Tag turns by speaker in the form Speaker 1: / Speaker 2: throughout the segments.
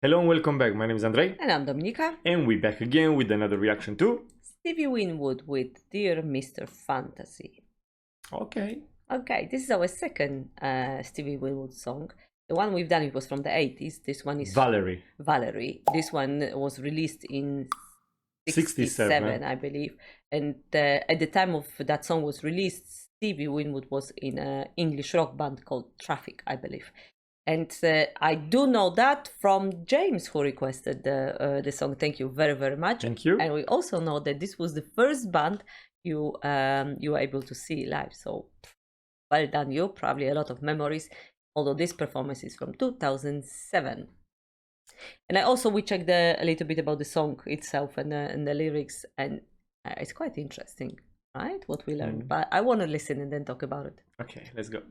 Speaker 1: Hello and welcome back. My name is Andrei,
Speaker 2: And I'm Dominika.
Speaker 1: and we're back again with another reaction to.
Speaker 2: Stevie Winwood with Dear Mr. Fantasy.
Speaker 1: Okay.
Speaker 2: Okay, this is our second Stevie Winwood song. The one we've done, it was from the 80s. This one is
Speaker 1: Valerie.
Speaker 2: Valerie. This one was released in
Speaker 1: 67.
Speaker 2: I believe. And at the time of that song was released, Stevie Winwood was in an English rock band called Traffic, I believe. And I do know that from James, who requested the song. Thank you very, very much.
Speaker 1: Thank you.
Speaker 2: And we also know that this was the first band you were able to see live. So well done, you. Probably a lot of memories. Although this performance is from 2007. And we checked a little bit about the song itself and the lyrics, and it's quite interesting, right? What we learned. But I want to listen and then talk about it.
Speaker 1: Okay, let's go.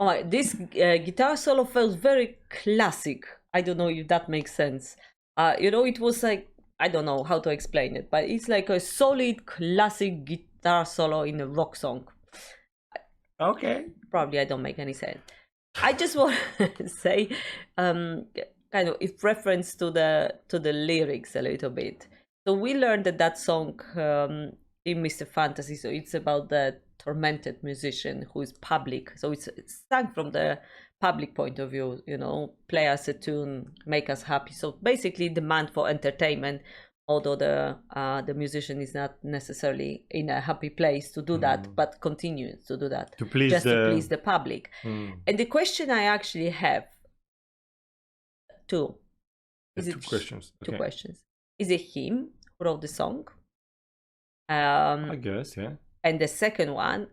Speaker 2: Oh my, this guitar solo felt very classic. I don't know if that makes sense. It was like, I don't know how to explain it, but it's like a solid classic guitar solo in a rock song.
Speaker 1: Okay.
Speaker 2: Probably I don't make any sense. I just want to say, kind of, if reference to the lyrics a little bit. So we learned that song in Mr. Fantasy. So it's about the tormented musician who is public. So it's sung from the public point of view. Play us a tune, make us happy. So basically, demand for entertainment. Although the musician is not necessarily in a happy place to do that, but continues to do that
Speaker 1: to please
Speaker 2: to please the public. And the question I actually have two.
Speaker 1: Two questions.
Speaker 2: Two questions. Is it him who wrote the song? I
Speaker 1: guess, yeah.
Speaker 2: And the second one,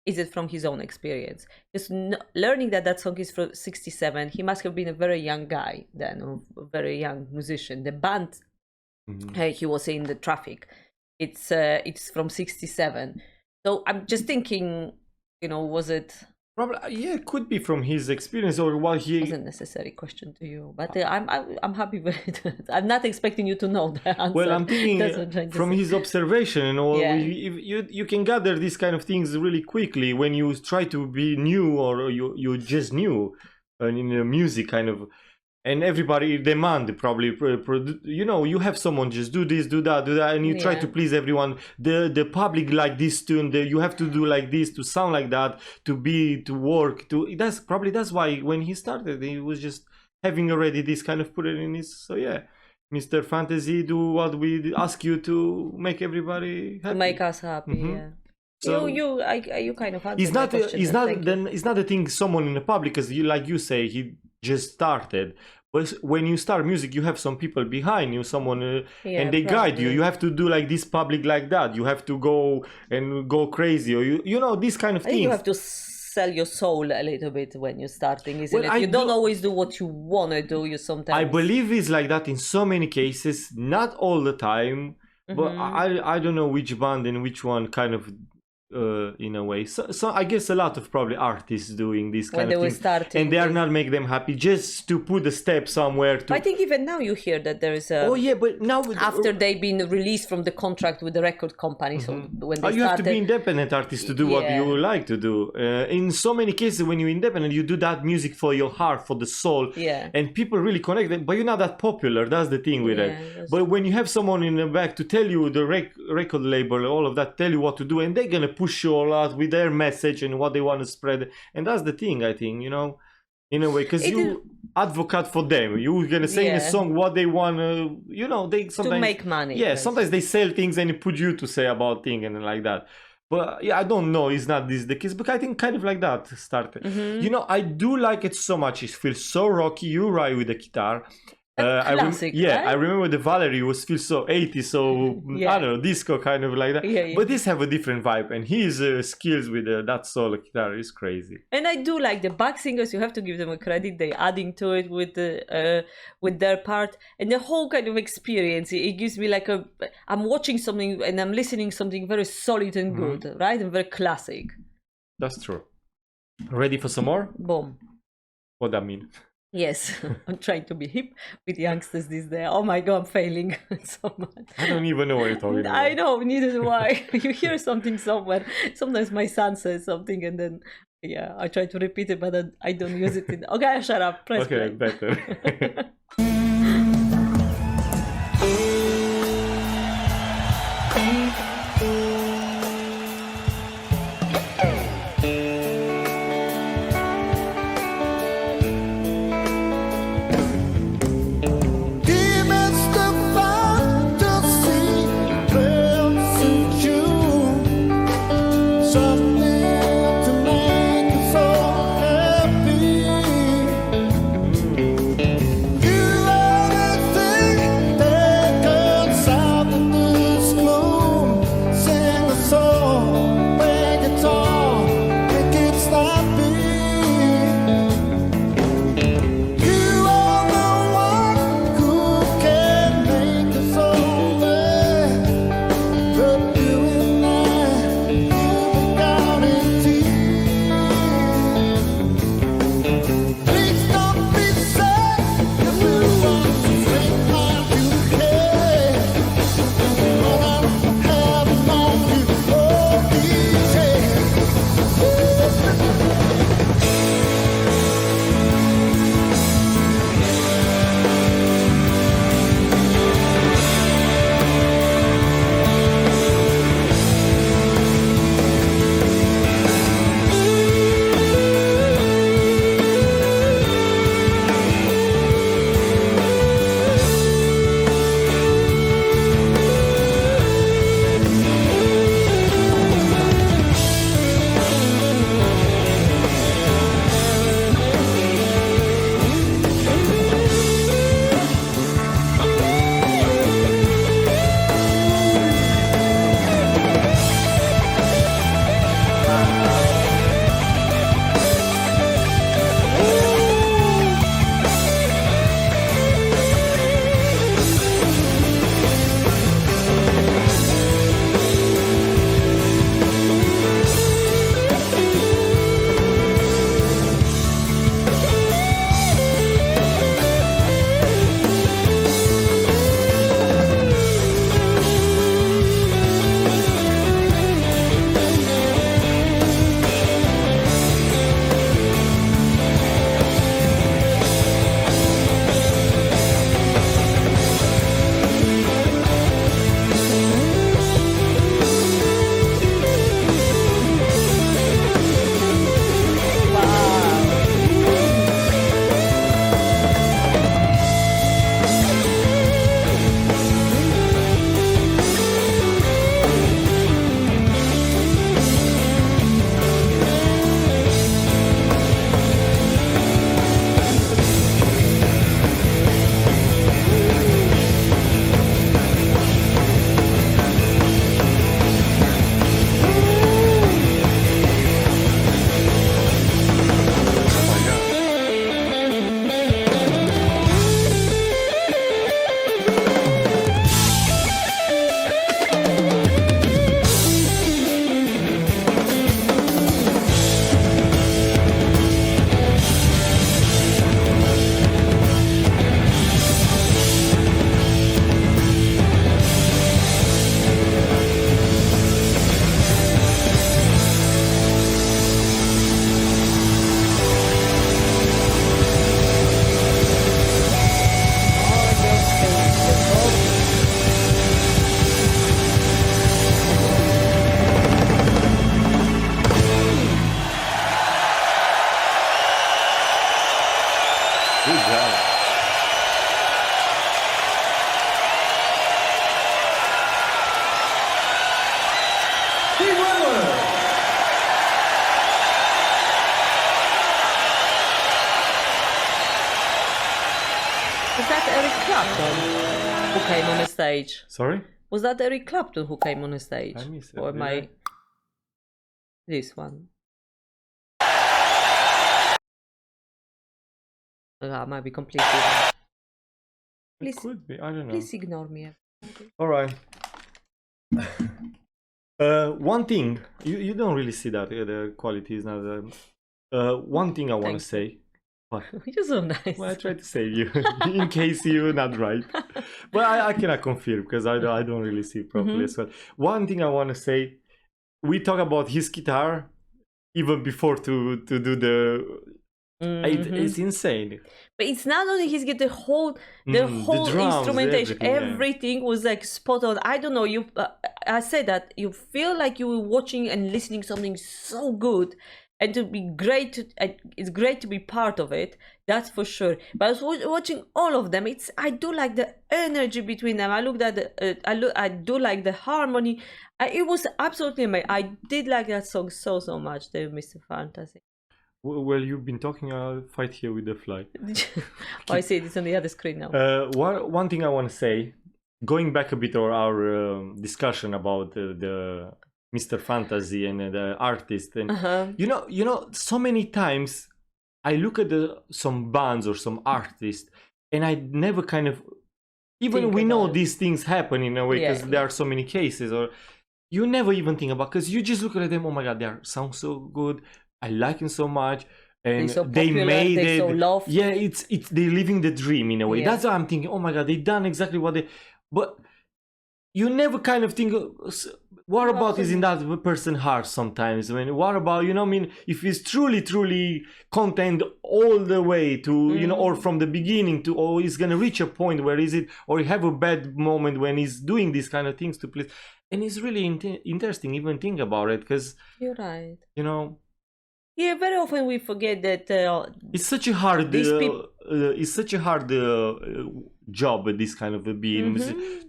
Speaker 2: is it from his own experience? Because learning that song is from 1967, he must have been a very young guy then, a very young musician. The band he was in the traffic. It's from 1967. So I'm just thinking, was it?
Speaker 1: Probably, yeah, it could be from his experience or what he.
Speaker 2: It wasn't a necessary question to you, but I'm happy with it. I'm not expecting you to know the answer.
Speaker 1: Well, I'm thinking from his observation, you can gather these kind of things really quickly when you try to be new or you just new in the music kind of. And everybody demand probably, you have someone just do this, do that, and you try to please everyone. The public like this tune, you have to do like this to sound like that, to work. That's why when he started, he was just having already this kind of put it in his. So yeah, Mr. Fantasy, do what we ask you to make everybody happy.
Speaker 2: To make us happy, yeah. So you kind of answered
Speaker 1: it's not
Speaker 2: my question.
Speaker 1: it's not a thing someone in the public, because you say he just started. But when you start music, you have some people behind you, someone, and they guide you. You have to do like this public like that. You have to go crazy, or these kind of things.
Speaker 2: You have to sell your soul a little bit when you're starting, isn't it? You don't always do what you want to do. You sometimes.
Speaker 1: I believe it's like that in so many cases, not all the time. But I don't know which band and which one kind of. In a way, so I guess a lot of probably artists doing this kind of thing, and they are not make them happy just to put a step somewhere.
Speaker 2: I think even now you hear that there is a.
Speaker 1: Oh yeah, but now
Speaker 2: after they've been released from the contract with the record company, so when they
Speaker 1: you have to be independent artist to do what you like to do. In so many cases, when you're independent, you do that music for your heart, for the soul, and people really connect them. But you're not that popular. That's the thing with it. But when you have someone in the back to tell you the record label, all of that, tell you what to do, and they're gonna push you all out with their message and what they want to spread, and that's the thing, I think, in a way, because you advocate for them. You're gonna say in a song what they want, they sometimes
Speaker 2: to make money.
Speaker 1: Yeah, sometimes they sell things and put you to say about things and like that. But yeah, I don't know. It's not this the case, but I think kind of like that started. I do like it so much. It feels so rocky. You ride with the guitar.
Speaker 2: Classic, right?
Speaker 1: I remember the Valerie feels so 80s, so I don't know, disco kind of like that. But this have a different vibe, and his skills with that solo guitar is crazy.
Speaker 2: And I do like the back singers. You have to give them a credit. They adding to it with their part, and the whole kind of experience. It gives me like I'm watching something and I'm listening something very solid and good, right, and very classic.
Speaker 1: That's true. Ready for some more?
Speaker 2: Boom.
Speaker 1: What that mean?
Speaker 2: Yes, I'm trying to be hip with youngsters these days. Oh my God, I'm failing so much.
Speaker 1: I don't even know what you're talking about.
Speaker 2: I know, neither do I. You hear something somewhere. Sometimes my son says something and then, I try to repeat it, but then I don't use it. Okay, shut up. Press play.
Speaker 1: Better. Good job.
Speaker 2: Was that Eric Clapton who came on the stage?
Speaker 1: Sorry?
Speaker 2: Was that Eric Clapton who came on the stage?
Speaker 1: I missed it.
Speaker 2: Or this one? I might be completely wrong. Please,
Speaker 1: it could be. I don't know.
Speaker 2: Please ignore me.
Speaker 1: All right. One thing you don't really see that the quality is not. One thing I want to say. What?
Speaker 2: You're so nice.
Speaker 1: Well, I try to save you in case you're not right. But I cannot confirm because I don't really see properly as well. One thing I want to say, we talk about his guitar even before to do the. It's insane.
Speaker 2: But it's not only his guitar, the whole
Speaker 1: drums,
Speaker 2: instrumentation,
Speaker 1: everything
Speaker 2: was like spot on. I don't know. I said that you feel like you were watching and listening something so good. And to be great, it's great to be part of it. That's for sure. But I was watching all of them. I do like the energy between them. I looked at I do like the harmony. It was absolutely amazing. I did like that song so much. The Mr. Fantasy.
Speaker 1: Well, you've been talking. I'll fight here with the fly.
Speaker 2: Oh, I see it's on the other screen now.
Speaker 1: One thing I want to say, going back a bit to our discussion about the Mr. Fantasy and the artist, and you know, so many times I look at some bands or some artists, and I never kind of, even we know these things happen in a way because there are so many cases, or you never even think about, because you just look at them. Oh my God, they sound so good. I like him so much, and
Speaker 2: so popular,
Speaker 1: they made it.
Speaker 2: So loved.
Speaker 1: Yeah, it's they're living the dream in a way.
Speaker 2: Yeah.
Speaker 1: That's what I'm thinking. Oh my God, they done exactly what they. But you never kind of think, what about is in that person's heart sometimes? I mean, what about, you know, I mean, if he's truly content all the way to, you know, or from the beginning to, or he's gonna reach a point where is it, or he have a bad moment when he's doing these kind of things to please. And it's really interesting even think about it, because
Speaker 2: you're right.
Speaker 1: You know.
Speaker 2: Yeah, very often we forget that
Speaker 1: it's such a hard job at this kind of a being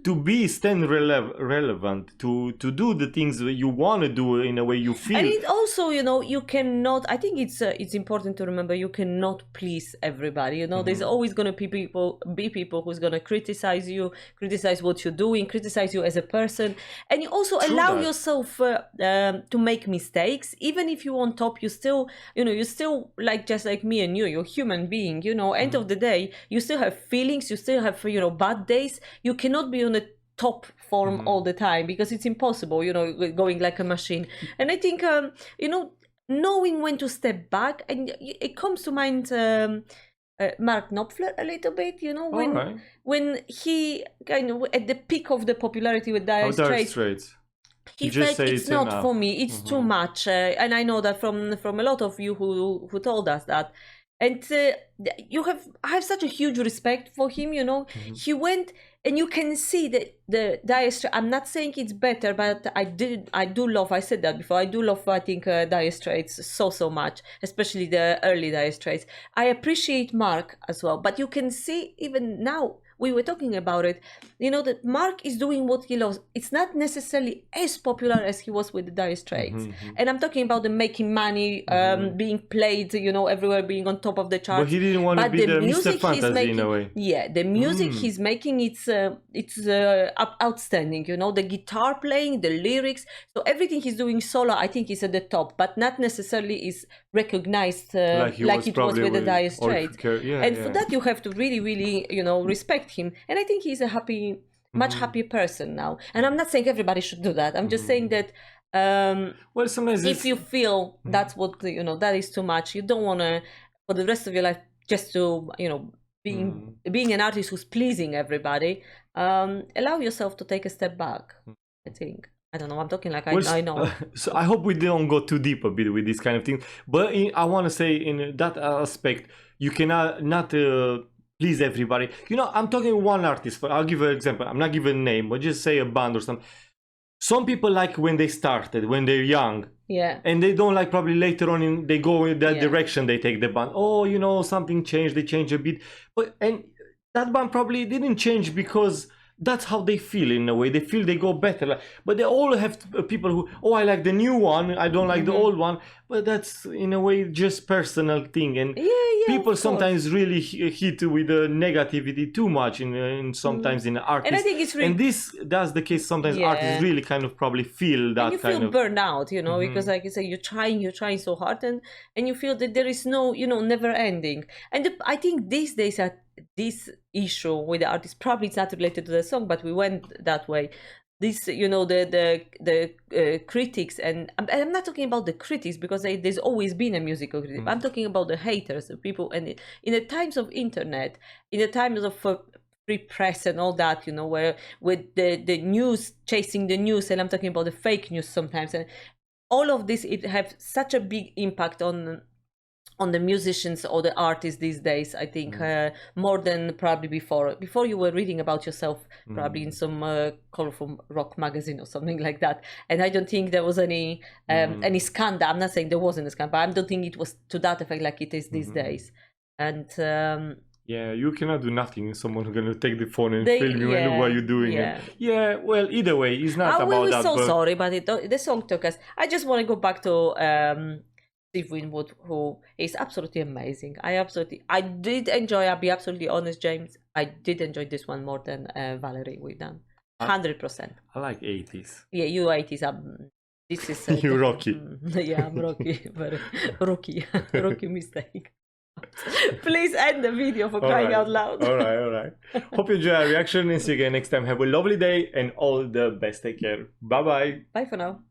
Speaker 1: to be stand relevant to do the things you want to do in a way you feel.
Speaker 2: And it also, you know, you cannot, I think it's important to remember, you cannot please everybody, you know. There's always going to be people who's going to criticize you, criticize what you're doing, criticize you as a person, and you also allow yourself to make mistakes. Even if you're on top, you still, you know, you're still like just like me and you're a human being, you know. End of the day, you still have feelings, you still have, you know, bad days. You cannot be on a top form all the time, because it's impossible, you know, going like a machine. And I think you know, knowing when to step back, and it comes to mind Mark Knopfler a little bit, you know, when he kind of at the peak of the popularity with Dire Straits, he felt it's not enough for me, it's too much, and I know that from a lot of you who told us that. And I have such a huge respect for him, you know. He went, and you can see that the Dire Straits, I'm not saying it's better, but I do love, I said that before, I do love, I think, Dire Straits so much, especially the early Dire Straits. I appreciate Mark as well, but you can see even now, we were talking about it, you know, that Mark is doing what he loves. It's not necessarily as popular as he was with the Dire Straits. And I'm talking about the making money, being played, you know, everywhere, being on top of the charts.
Speaker 1: But he didn't want to be the Mr. Fantasy in a way.
Speaker 2: Yeah, the music he's making, it's outstanding, you know, the guitar playing, the lyrics. So everything he's doing solo, I think, is at the top, but not necessarily is recognized like it was with the Dire Straits. For that, you have to really, you know, respect him. And I think he's a much happier person now. And I'm not saying everybody should do that. I'm just saying that
Speaker 1: well, sometimes
Speaker 2: if you feel that's what, you know, that is too much, you don't want to, for the rest of your life, just to, you know, being an artist who's pleasing everybody, allow yourself to take a step back, I think. I don't know, I'm talking like I know.
Speaker 1: So I hope we don't go too deep a bit with this kind of thing. But I want to say in that aspect, you cannot not please everybody. You know, I'm talking one artist. I'll give an example. I'm not giving a name, but just say a band or something. some people like when they started, when they're young.
Speaker 2: Yeah.
Speaker 1: And they don't like probably later on they go in that direction, they take the band. Oh, you know, something changed, they change a bit. And that band probably didn't change because that's how they feel in a way. They feel they go better. But they all have people who, oh, I like the new one, I don't like the old one. But that's in a way just personal thing. And people sometimes really hit with the negativity too much in sometimes in artists.
Speaker 2: And I think it's really...
Speaker 1: And that's the case sometimes artists really kind of probably feel that kind of...
Speaker 2: And you feel burned out, you know, because like you say, you're trying so hard and you feel that there is no, you know, never ending. And I think these days this issue with the artist, probably it's not related to the song, but we went that way. This, you know, the critics, and I'm not talking about the critics because there's always been a musical critic. I'm talking about the haters, the people, and in the times of internet, in the times of free press and all that, you know, where with the news, chasing the news, and I'm talking about the fake news sometimes, and all of this, it have such a big impact on the musicians or the artists these days, I think, more than probably before. Before you were reading about yourself probably in some colorful rock magazine or something like that. And I don't think there was any scandal. I'm not saying there wasn't a scandal, but I don't think it was to that effect like it is these days. And
Speaker 1: yeah, you cannot do nothing. Someone's going to take the phone and film you and look what you're doing. Yeah, well, either way, it's not about
Speaker 2: we were
Speaker 1: that.
Speaker 2: So sorry, but the song took us. I just want to go back to Steve Winwood, who is absolutely amazing. I did enjoy, I'll be absolutely honest, James, I did enjoy this one more than Valerie we've done. 100%.
Speaker 1: I like 80s.
Speaker 2: Yeah, you 80s. This is...
Speaker 1: you Rocky.
Speaker 2: Yeah, I'm Rocky. Very rookie. Rookie mistake. Please end the video for crying out loud.
Speaker 1: All right. Hope you enjoy our reaction and see you again next time. Have a lovely day and all the best. Take care. Bye-bye.
Speaker 2: Bye for now.